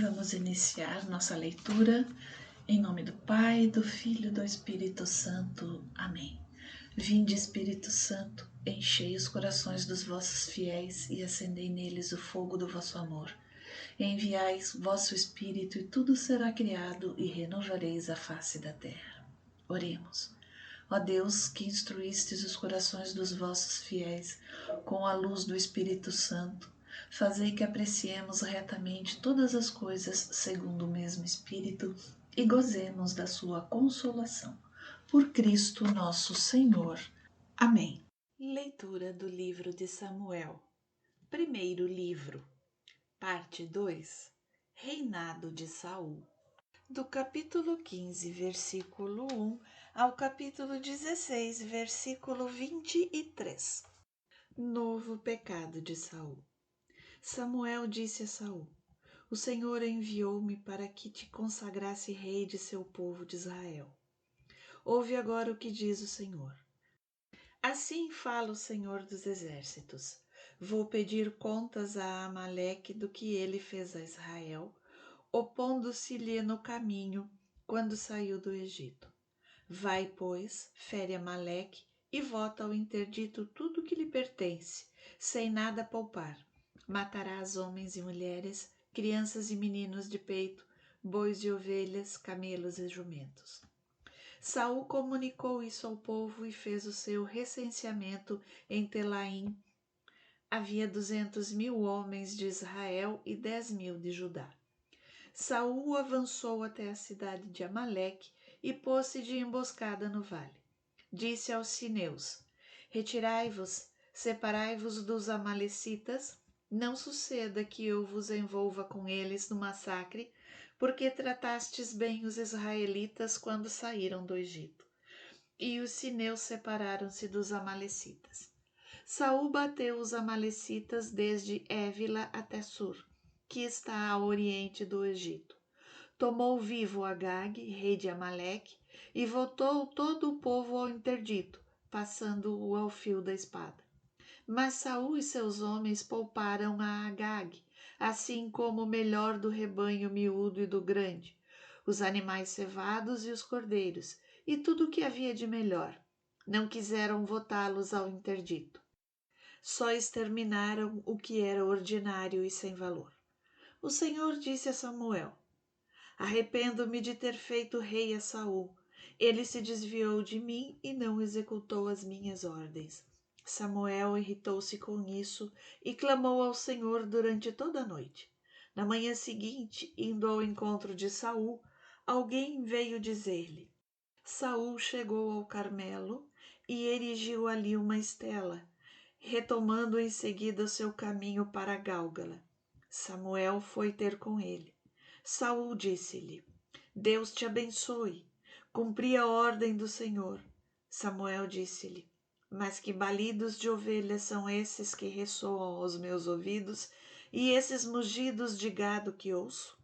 Vamos iniciar nossa leitura em nome do Pai, do Filho e do Espírito Santo. Amém. Vinde, Espírito Santo, enchei os corações dos vossos fiéis e acendei neles o fogo do vosso amor. Enviai vosso Espírito e tudo será criado e renovareis a face da terra. Oremos. Ó Deus, que instruístes os corações dos vossos fiéis com a luz do Espírito Santo, fazei que apreciemos retamente todas as coisas segundo o mesmo Espírito e gozemos da sua consolação. Por Cristo nosso Senhor. Amém. Leitura do livro de Samuel. Primeiro livro, parte 2, Reinado de Saul. Do capítulo 15, versículo 1 ao capítulo 16, versículo 23. Novo pecado de Saul. Samuel disse a Saul: O Senhor enviou-me para que te consagrasse rei de seu povo de Israel. Ouve agora o que diz o Senhor. Assim fala o Senhor dos Exércitos: Vou pedir contas a Amaleque do que ele fez a Israel, opondo-se-lhe no caminho quando saiu do Egito. Vai, pois, fere Amaleque e vota ao interdito tudo que lhe pertence, sem nada poupar. Matarás homens e mulheres, crianças e meninos de peito, bois e ovelhas, camelos e jumentos. Saul comunicou isso ao povo e fez o seu recenseamento em Telaim. Havia 200.000 homens de Israel e 10.000 de Judá. Saul avançou até a cidade de Amaleque e pôs-se de emboscada no vale. Disse aos sineus: Retirai-vos, separai-vos dos amalecitas. Não suceda que eu vos envolva com eles no massacre, porque tratastes bem os israelitas quando saíram do Egito. E os sineus separaram-se dos amalecitas. Saul bateu os amalecitas desde Évila até Sur, que está a oriente do Egito. Tomou vivo Agag, rei de Amaleque, e voltou todo o povo ao interdito, passando-o ao fio da espada. Mas Saul e seus homens pouparam a Agag, assim como o melhor do rebanho miúdo e do grande, os animais cevados e os cordeiros, e tudo o que havia de melhor. Não quiseram votá-los ao interdito. Só exterminaram o que era ordinário e sem valor. O Senhor disse a Samuel: Arrependo-me de ter feito rei a Saul. Ele se desviou de mim e não executou as minhas ordens. Samuel irritou-se com isso e clamou ao Senhor durante toda a noite. Na manhã seguinte, indo ao encontro de Saul, alguém veio dizer-lhe: Saul chegou ao Carmelo e erigiu ali uma estela, retomando em seguida seu caminho para Gálgala. Samuel foi ter com ele. Saul disse-lhe: Deus te abençoe. Cumpri a ordem do Senhor. Samuel disse-lhe: Mas que balidos de ovelhas são esses que ressoam aos meus ouvidos e esses mugidos de gado que ouço?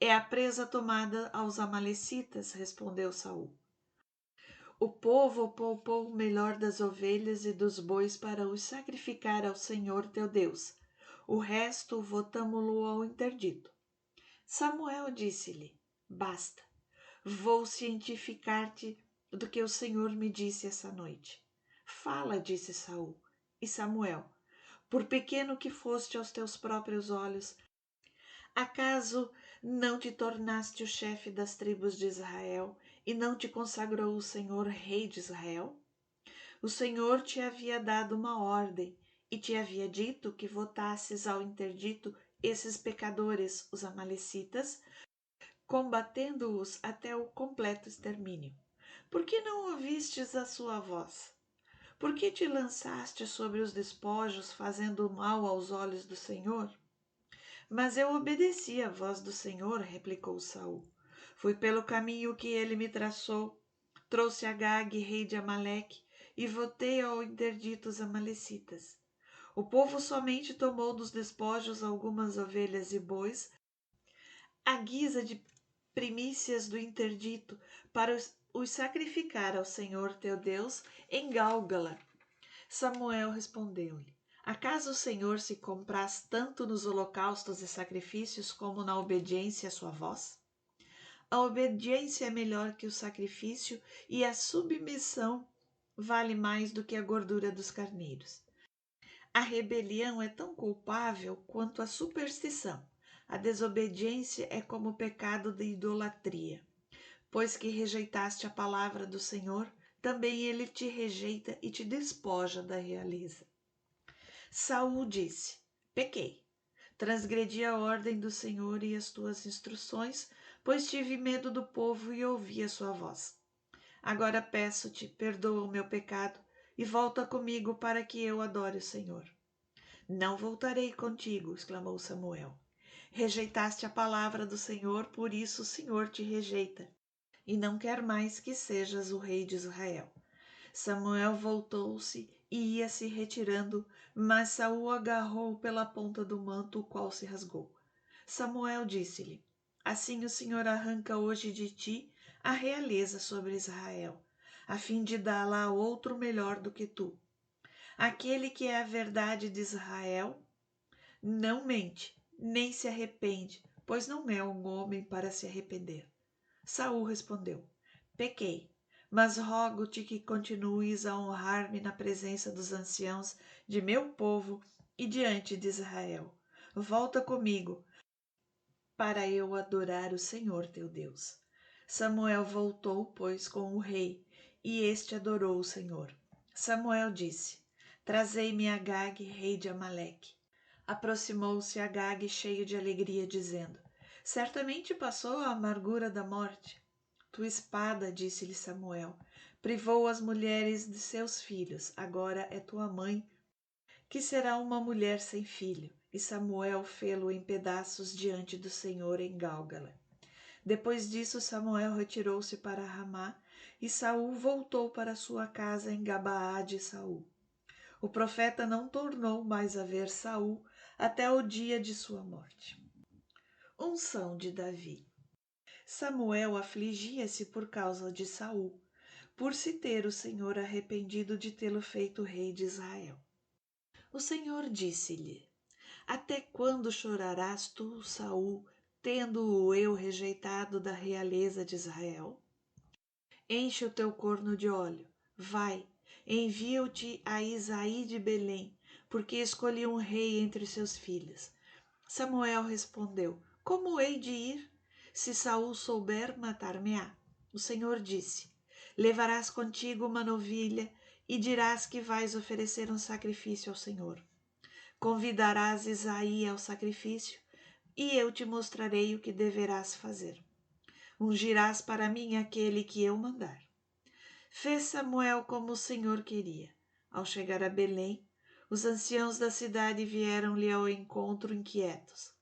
É a presa tomada aos amalecitas, respondeu Saul. O povo poupou o melhor das ovelhas e dos bois para os sacrificar ao Senhor teu Deus. O resto votamo-lo ao interdito. Samuel disse-lhe: Basta, vou cientificar-te do que o Senhor me disse essa noite. Fala, disse Saul. E Samuel: Por pequeno que foste aos teus próprios olhos, acaso não te tornaste o chefe das tribos de Israel e não te consagrou o Senhor rei de Israel? O Senhor te havia dado uma ordem e te havia dito que votasses ao interdito esses pecadores, os amalecitas, combatendo-os até o completo extermínio. Por que não ouvistes a sua voz? Por que te lançaste sobre os despojos, fazendo mal aos olhos do Senhor? Mas eu obedeci à voz do Senhor, replicou Saul. Fui pelo caminho que ele me traçou, trouxe Agag, rei de Amaleque, e votei ao interdito os amalecitas. O povo somente tomou dos despojos algumas ovelhas e bois, à guisa de primícias do interdito, para os sacrificar ao Senhor teu Deus em Gálgala. Samuel respondeu-lhe: Acaso o Senhor se compraz tanto nos holocaustos e sacrifícios como na obediência à sua voz? A obediência é melhor que o sacrifício e a submissão vale mais do que a gordura dos carneiros. A rebelião é tão culpável quanto a superstição. A desobediência é como o pecado de idolatria. Pois que rejeitaste a palavra do Senhor, também ele te rejeita e te despoja da realeza. Saul disse: pequei, transgredi a ordem do Senhor e as tuas instruções, pois tive medo do povo e ouvi a sua voz. Agora peço-te, perdoa o meu pecado e volta comigo para que eu adore o Senhor. Não voltarei contigo, exclamou Samuel. Rejeitaste a palavra do Senhor, por isso o Senhor te rejeita, e não quer mais que sejas o rei de Israel. Samuel voltou-se e ia se retirando, mas Saul agarrou pela ponta do manto, o qual se rasgou. Samuel disse-lhe: assim o Senhor arranca hoje de ti a realeza sobre Israel, a fim de dá-la a outro melhor do que tu. Aquele que é a verdade de Israel não mente, nem se arrepende, pois não é um homem para se arrepender. Saul respondeu: pequei, mas rogo-te que continues a honrar-me na presença dos anciãos de meu povo e diante de Israel. Volta comigo, para eu adorar o Senhor teu Deus. Samuel voltou, pois, com o rei, e este adorou o Senhor. Samuel disse: trazei-me Agag, rei de Amaleque. Aproximou-se Agag cheio de alegria, dizendo: certamente passou a amargura da morte. Tua espada, disse-lhe Samuel, privou as mulheres de seus filhos. Agora é tua mãe, que será uma mulher sem filho. E Samuel fê-lo em pedaços diante do Senhor em Gálgala. Depois disso, Samuel retirou-se para Ramá, e Saul voltou para sua casa em Gabaá de Saul. O profeta não tornou mais a ver Saul até o dia de sua morte. Unção de Davi. Samuel afligia-se por causa de Saul, por se ter o Senhor arrependido de tê-lo feito rei de Israel. O Senhor disse-lhe: até quando chorarás tu, Saul, tendo-o eu rejeitado da realeza de Israel? Enche o teu corno de óleo, vai, envio-te a Isaí de Belém, porque escolhi um rei entre seus filhos. Samuel respondeu: como hei de ir? Se Saul souber, matar-me-á. O Senhor disse: levarás contigo uma novilha e dirás que vais oferecer um sacrifício ao Senhor. Convidarás Isaí ao sacrifício e eu te mostrarei o que deverás fazer. Ungirás para mim aquele que eu mandar. Fez Samuel como o Senhor queria. Ao chegar a Belém, os anciãos da cidade vieram-lhe ao encontro inquietos.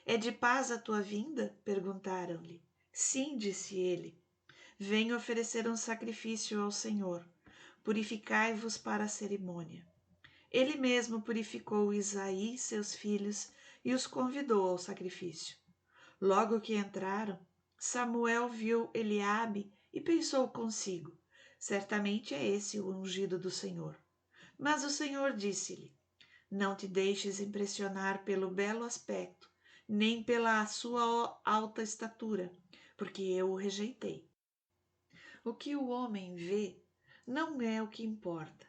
É de paz a tua vinda? Perguntaram-lhe. Sim, disse ele. Venho oferecer um sacrifício ao Senhor. Purificai-vos para a cerimônia. Ele mesmo purificou Isaí, seus filhos, e os convidou ao sacrifício. Logo que entraram, Samuel viu Eliabe e pensou consigo: certamente é esse o ungido do Senhor. Mas o Senhor disse-lhe: não te deixes impressionar pelo belo aspecto, nem pela sua alta estatura, porque eu o rejeitei. O que o homem vê não é o que importa.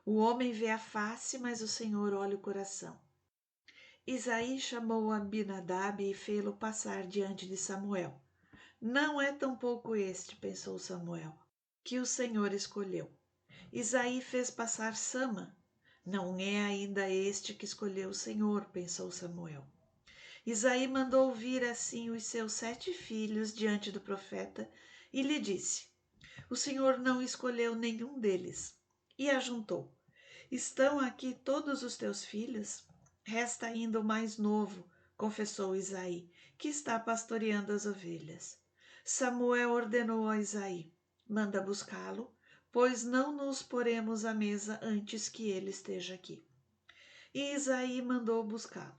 O homem vê a face, mas o Senhor olha o coração. Isaí chamou Abinadab e fê-lo passar diante de Samuel. Não é tampouco este, pensou Samuel, que o Senhor escolheu. Isaí fez passar Sama. Não é ainda este que escolheu o Senhor, pensou Samuel. Isaí mandou vir assim os seus 7 filhos diante do profeta e lhe disse: o Senhor não escolheu nenhum deles. E ajuntou: estão aqui todos os teus filhos? Resta ainda o mais novo, confessou Isaí, que está pastoreando as ovelhas. Samuel ordenou a Isaí: manda buscá-lo, pois não nos poremos à mesa antes que ele esteja aqui. E Isaí mandou buscá-lo.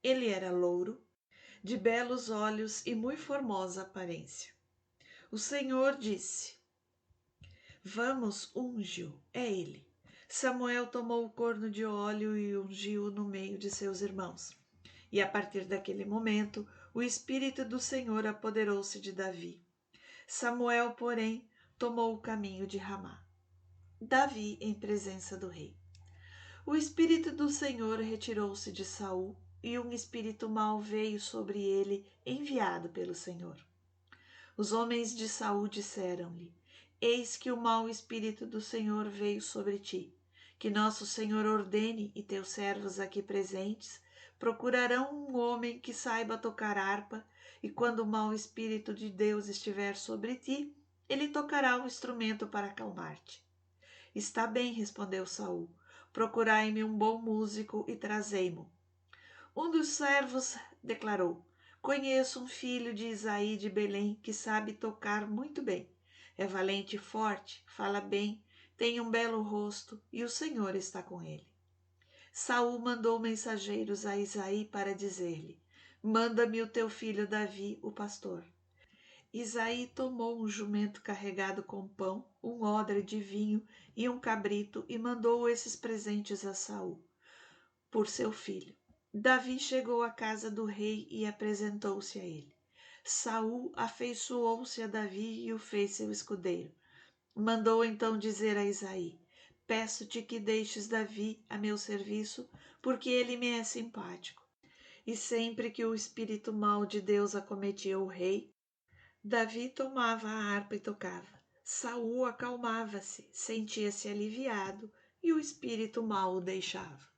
Ele era louro, de belos olhos e muito formosa aparência. O Senhor disse: vamos, unge-o, é ele. Samuel tomou o corno de óleo e ungiu-o no meio de seus irmãos. E a partir daquele momento, o Espírito do Senhor apoderou-se de Davi. Samuel, porém, tomou o caminho de Ramá. Davi em presença do rei. O Espírito do Senhor retirou-se de Saul, e um espírito mau veio sobre ele, enviado pelo Senhor. Os homens de Saul disseram-lhe: Eis que o mau espírito do Senhor veio sobre ti. Que nosso Senhor ordene, e teus servos aqui presentes procurarão um homem que saiba tocar harpa, e quando o mau espírito de Deus estiver sobre ti, ele tocará um instrumento para acalmar-te. Está bem, respondeu Saul. Procurai-me um bom músico e trazei-mo. Um dos servos declarou: Conheço um filho de Isaí de Belém que sabe tocar muito bem. É valente e forte, fala bem, tem um belo rosto e o Senhor está com ele. Saul mandou mensageiros a Isaí para dizer-lhe: Manda-me o teu filho Davi, o pastor. Isaí tomou um jumento carregado com pão, um odre de vinho e um cabrito e mandou esses presentes a Saul, por seu filho. Davi chegou à casa do rei e apresentou-se a ele. Saul afeiçoou-se a Davi e o fez seu escudeiro. Mandou então dizer a Isaí: Peço-te que deixes Davi a meu serviço, porque ele me é simpático. E sempre que o espírito mau de Deus acometia o rei, Davi tomava a harpa e tocava. Saul acalmava-se, sentia-se aliviado e o espírito mau o deixava.